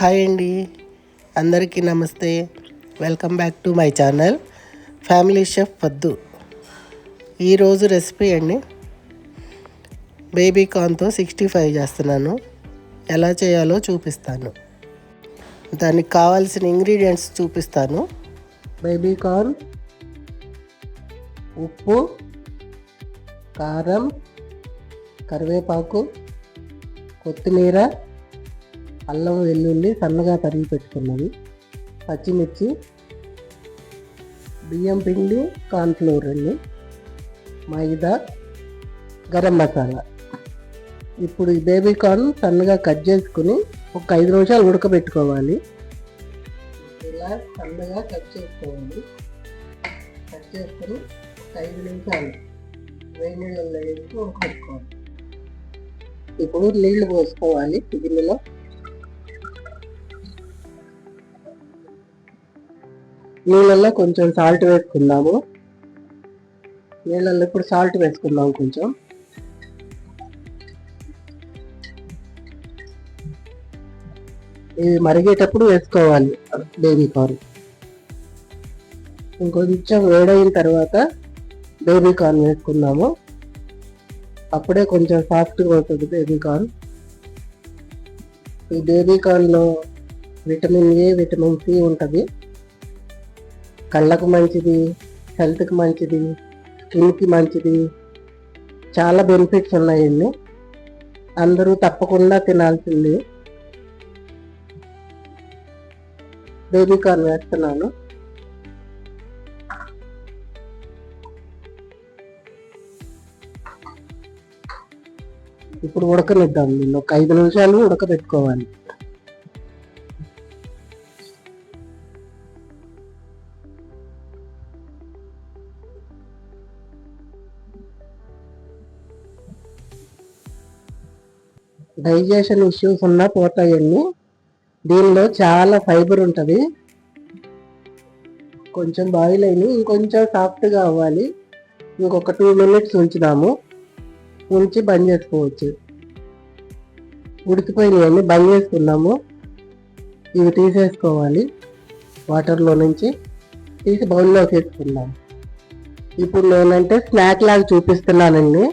Hi అండి, అందరికీ నమస్తే. Welcome back to my channel family chef పద్దు. ఈరోజు రెసిపీ అండి, బేబీ కార్న్తో 65 చేస్తున్నాను. ఎలా చేయాలో చూపిస్తాను. దానికి కావాల్సిన ఇంగ్రీడియంట్స్ చూపిస్తాను. బేబీ కార్న్, ఉప్పు, కారం, కరివేపాకు, కొత్తిమీర, అల్లం వెల్లుల్లి సన్నగా తరిగి పెట్టుకున్నది, పచ్చిమిర్చి, బియ్యం పిండి, కార్న్ఫ్లోర్ అండి, మైదా, గరం మసాలా. ఇప్పుడు ఈ బేబీ కార్న్ సన్నగా కట్ చేసుకుని ఒక 5 నిమిషాలు ఉడకబెట్టుకోవాలి. ఇలా సన్నగా కట్ చేసుకోవాలి. కట్ చేసుకొని 5 నిమిషాలు వేడి నీళ్ళలో వేసి ఉడకబెట్టుకోవాలి. ఇప్పుడు నీళ్లు పోసుకోవాలి. గిన్నెలో నీళ్ళల్లో కొంచెం సాల్ట్ వేసుకుందాము. నీళ్ళల్లో ఇప్పుడు సాల్ట్ వేసుకుందాం కొంచెం. ఇవి మరిగేటప్పుడు వేసుకోవాలి బేబీ కార్న్. ఇంకొంచెం వేడైన తర్వాత బేబీ కార్న్ వేసుకుందాము. అప్పుడే కొంచెం సాఫ్ట్గా ఉంటుంది బేబీ కార్న్. ఈ బేబీ కార్న్లో విటమిన్ ఏ, విటమిన్ సి ఉంటుంది. కళ్ళకు మంచిది, హెల్త్కి మంచిది, స్కిన్కి మంచిది, చాలా బెనిఫిట్స్ ఉన్నాయండి. అందరూ తప్పకుండా తినాల్సింది. బేబీ కార్న్ వేస్తున్నాను. ఇప్పుడు ఉడకనిద్దాం. దీన్ని ఒక 5 నిమిషాలు ఉడకబెట్టుకోవాలి. డైజెషన్ ఇష్యూస్ ఉన్నా పోతాయండి. దీనిలో చాలా ఫైబర్ ఉంటుంది. కొంచెం బాయిల్ అయిన ఇంకొంచెం సాఫ్ట్గా అవ్వాలి. ఇంకొక 2 మినిట్స్ ఉంచుదాము. ఉంచి బంద్ చేసుకోవచ్చు. ఉడికిపోయినాయన్నీ బంద్ చేసుకున్నాము. ఇవి తీసేసుకోవాలి. వాటర్లో నుంచి తీసి బౌల్లోకి వేసుకుందాం. ఇప్పుడు నేనంటే స్నాక్ లాగా చూపిస్తున్నానండి.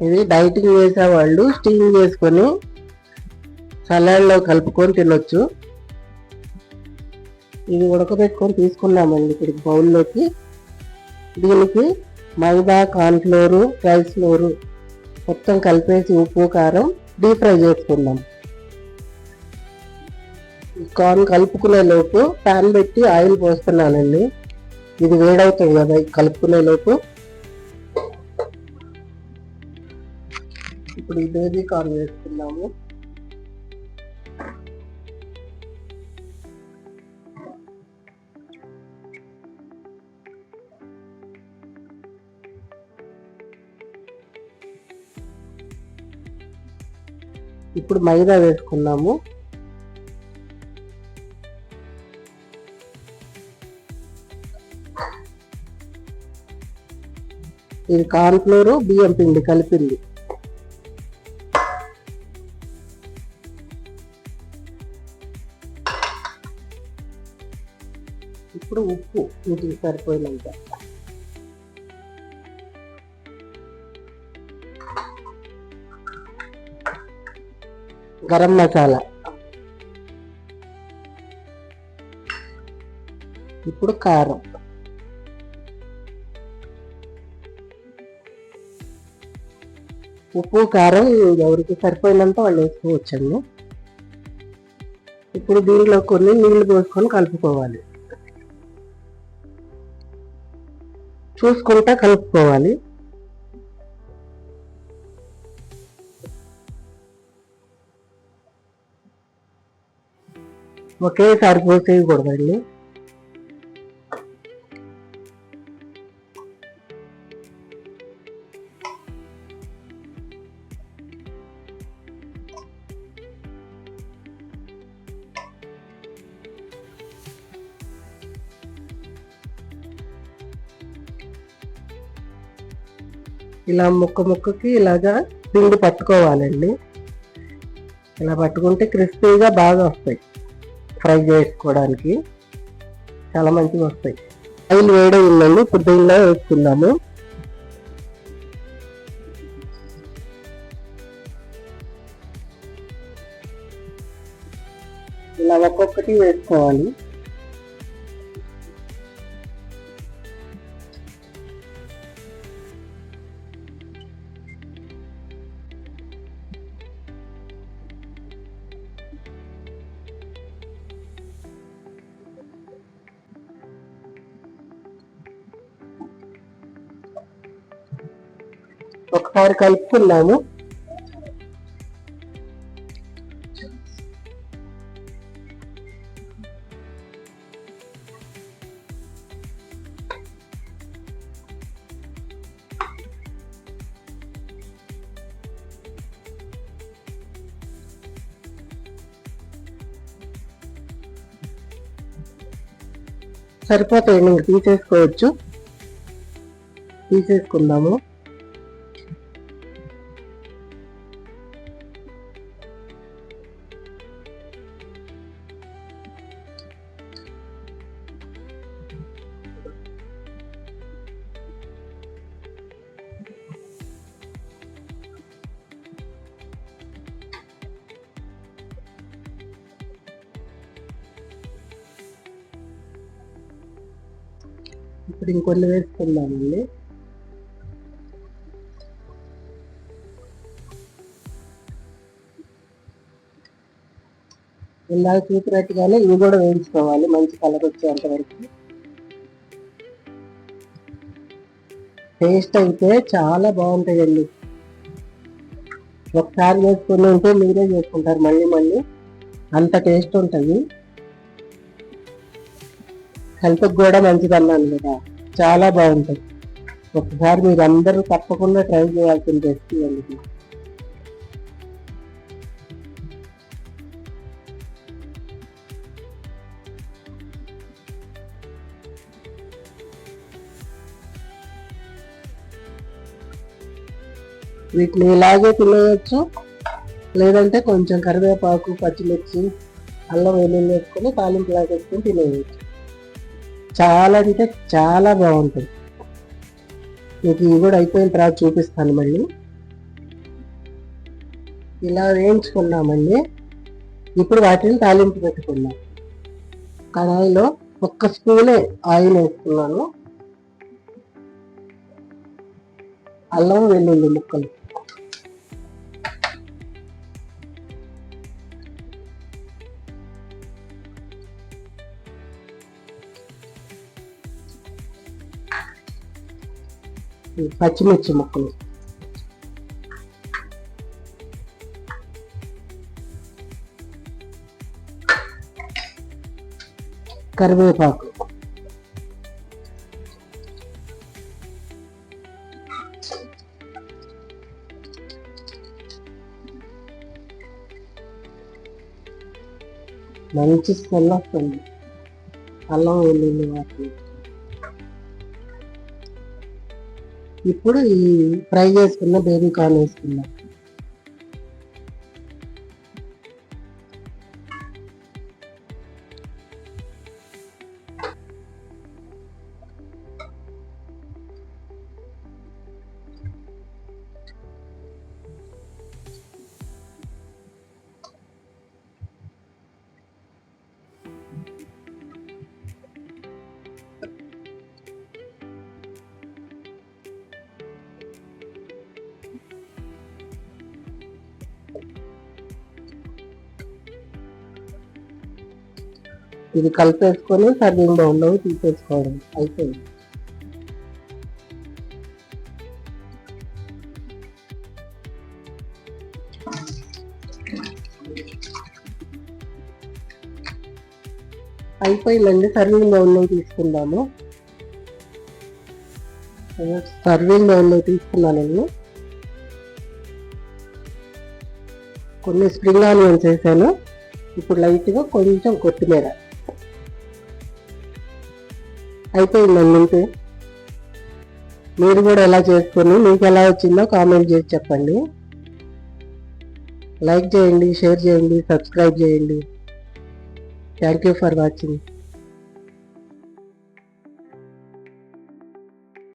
ఇది డైటింగ్ చేసేవాళ్ళు స్టీమ్ చేసుకొని సలాడ్లో కలుపుకొని తినొచ్చు. ఇది ఉడకబెట్టుకొని తీసుకున్నామండి ఇప్పుడు బౌల్లోకి. దీనికి మైదా, కార్న్ఫ్లోరు, రైస్ ఫ్లోరు మొత్తం కలిపేసి ఉప్పు, కారం డీప్ ఫ్రై చేసుకుందాం. కార్న్ కలుపుకునే లోపు ప్యాన్ పెట్టి ఆయిల్ పోస్తున్నానండి. ఇది వేడవుతుంది కదా కలుపుకునే లోపు. ఇప్పుడు ఈ బేబీ కార్న్ వేసుకున్నాము. ఇప్పుడు మైదా వేసుకున్నాము. ఇది కార్న్ఫ్లోర్, బియ్యం పిండి కలిపింది. ఇప్పుడు ఉప్పు వీటికి సరిపోయినంత. గరం మసాలా. ఇప్పుడు కారం. ఉప్పు, కారం ఎవరికి సరిపోయినంత వాళ్ళు వేసుకోవచ్చండి. ఇప్పుడు దీనిలో కొన్ని నీళ్లు పోసుకొని కలుపుకోవాలి. చూసుకుంటా కలుపుకోవాలి. ఒకేసారి పోసేయకూడదండి. ఇలా ముక్కకి ఇలాగా పిండి పట్టుకోవాలండి. ఇలా పట్టుకుంటే క్రిస్పీగా బాగా వస్తాయి, ఫ్రై చేసుకోవడానికి చాలా మంచిగా వస్తాయి. ఆయిల్ వేడైందండి, ఇప్పుడు దీనిలో వేసుకుందాము. ఇలా ఒక్కొక్కటి వేసుకోవాలి. ఒకసారి కలుపుకున్నాము. సరిపోతాయి, ఇంక తీసేసుకుందాము. ఇప్పుడు ఇంకొన్ని వేసుకుందామండి. ఇందాక చూసినట్టుగానే ఇవి కూడా వేయించుకోవాలి, మంచి కలర్ వచ్చేంత వరకు. టేస్ట్ అయితే చాలా బాగుంటాయండి. ఒకసారి చేసుకుని ఉంటే మీరే చేసుకుంటారు మళ్ళీ మళ్ళీ, అంత టేస్ట్ ఉంటుంది. హెల్త్కి కూడా మంచిది అన్నాను కదా, చాలా బాగుంటుంది. ఒకసారి మీరు అందరూ తప్పకుండా ట్రై చేయాల్సిన రెసిపీ అండి. వీటిని ఇలాగే తినేయచ్చు, లేదంటే కొంచెం కరివేపాకు, పచ్చిమిర్చి, అల్లం వెల్లుల్లి వేసుకొని తాలింపులా వేసుకొని తినేయచ్చు. చాలా అంటే చాలా బాగుంటుంది. మీకు ఇవి కూడా అయిపోయిన తర్వాత చూపిస్తాను మళ్ళీ. ఇలా వేయించుకున్నామండి. ఇప్పుడు వాటిని తాలింపు పెట్టుకున్నాం. కడాయిలో 1 స్పూనే ఆయిల్ వేసుకున్నాను. అల్లం వెల్లుల్లి ముక్కలు, పచ్చిమిర్చి ముక్కలు, కరివేపాకు, మంచి స్మెల్ వస్తుంది అల్లం వెల్లుల్లి వాటి. ఇప్పుడు ఈ ఫ్రై చేసుకున్న బేబీ కార్న్ వేసుకుందాం. ఇది కలిపేసుకొని సర్వింగ్ బౌల్లో తీసేసుకోవడం అయిపోయింది. అయిపోయిందండి, సర్వింగ్ బౌల్లో తీసుకుందాము. సర్వింగ్ బౌల్లో తీసుకున్నానండి. కొన్ని స్ప్రింగ్ ఆనియన్స్ వేసాను. ఇప్పుడు లైట్గా కొంచెం కొత్తిమీర. అయిపోయిందండి ఇంతే. మీరు కూడా ఎలా చేసుకొని మీకు ఎలా వచ్చిందో కామెంట్ చేసి చెప్పండి. లైక్ చేయండి, షేర్ చేయండి, సబ్స్క్రైబ్ చేయండి. Thank you for watching.